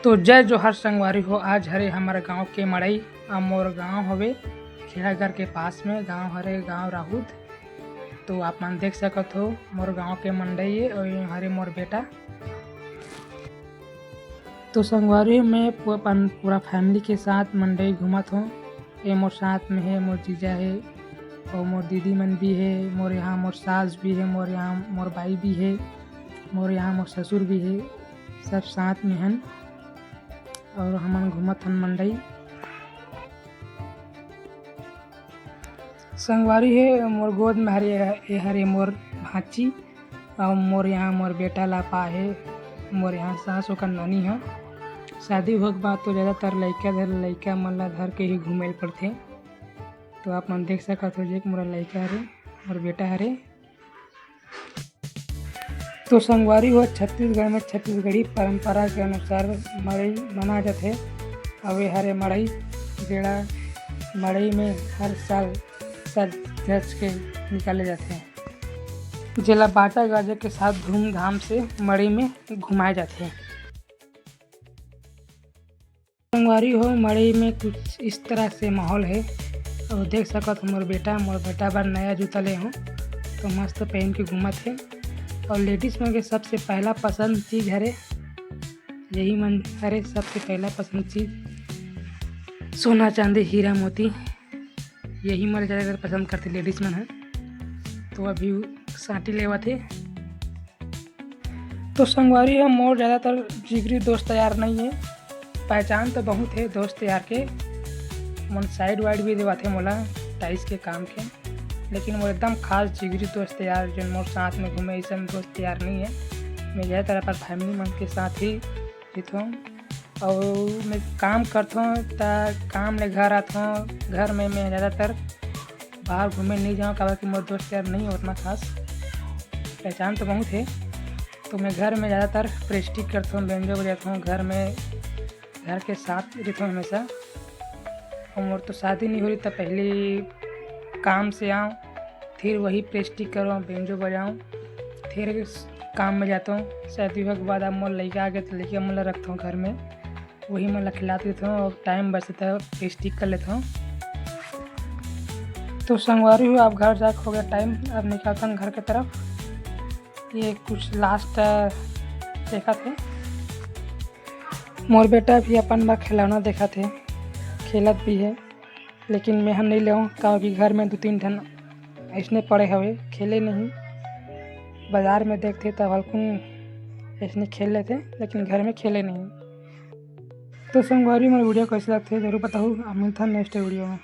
तो जय जोहार संगवारी हो। आज हरे हमारे गांव के मड़ई मोर गांव हवे खेड़ाघर के पास में गांव हरे गांव राहुत। तो आप मन देख सकत हो मोर गांव के मंडई है और हरे मोर बेटा। तो संगवारी में अपन पूरा फैमिली के साथ मंडई घूमत हो। ये मोर साथ में है मोर जीजा है और मोर दीदी मन भी है। मोर यहाँ मोर सास भी है, मोर यहाँ मोर भाई भी है, मोर यहाँ मोर ससुर भी है, सब साथ में हैं और हमन घूमत हन मंडई। संगवारी है मोर गोद में हरे मोर भाची और मोर यहाँ मोर बेटा लापा है। मोर यहाँ सास ओकर नानी है। शादी हो के बाद तो ज़्यादातर लइका मन ला धर के ही घूमे पड़थे। तो आप मन देख सकत हो जे मोर लइका हरे मोर बेटा हरे। तो संगवारी हो छत्तीसगढ़ में छत्तीसगढ़ी परंपरा के अनुसार मड़ई मना जाते। अवे हरे मड़ई जेड़ा मड़ई में हर साल सज धज के निकाले जाते हैं, जेला बाजा गाजे के साथ धूमधाम से मड़ई में घुमाए जाते हैं। संगवारी हो मड़ई में कुछ इस तरह से माहौल है और देख सकत हो मोर बेटा बार नया जूता ले हूँ तो मस्त पहन के घूमत है। और लेडीज़ मन के सबसे पहला पसंद चीज़ हरे यही मन हरे। सबसे पहला पसंद चीज़ सोना चांदी हीरा मोती यही मन ज़्यादातर पसंद करते लेडीज़ मन है। तो अभी साटी लेवा थे। तो संगवारी हम मोर ज़्यादातर जिगरी दोस्त यार नहीं है। पहचान तो बहुत है दोस्त यार के, मन साइड वाइड भी देवा थे मोला टाइस के काम के, लेकिन वो एकदम खास जिगरी दोस्त यार जो मोर साथ में घूमे ऐसा दोस्त यार नहीं है। मैं ज़्यादातर अपन फैमिली मन के साथ ही रहता हूँ और मैं काम करता हूँ तो काम ले घर आता हूँ। घर में मैं ज़्यादातर बाहर घूमे नहीं जाऊँ कारण कि मोर दोस्त यार नहीं है उतना खास। पहचान तो बहुत है तो मैं घर में ज़्यादातर प्रेस्टिक करता हूँ, बेंजो बजाता हूँ। घर में घर के साथ रहता हूँ हमेशा। और मोर तो शादी नहीं हो रही तो पहले काम से आऊँ फिर वही प्रेस्टिक करूँ बेंजो बजाऊँ फिर काम में जाता हूँ। शादी के बाद अब मोर लड़का आ गया तो लड़का मन रखता हूँ घर में, वही मन खिला देता हूँ और टाइम बचता है प्रेस्टिक कर लेता हूँ। तो संगवारी हुआ अब घर जाकर हो गया टाइम, अब निकलता हूँ घर की तरफ। ये कुछ लास्ट देखा थे मोर बेटा भी अपन बार खिलौना देखा थे, खेलत भी है लेकिन मैं हम नहीं ले क्योंकि घर में 2-3 ठन ऐसने पड़े हवे खेले नहीं। बाज़ार में देखते तब हल्कुन ऐसने खेल लेते लेकिन घर में खेले नहीं। तो संगवारी मेरे वीडियो कैसे लगते जरूर बताओ। मिलता नेक्स्ट वीडियो में।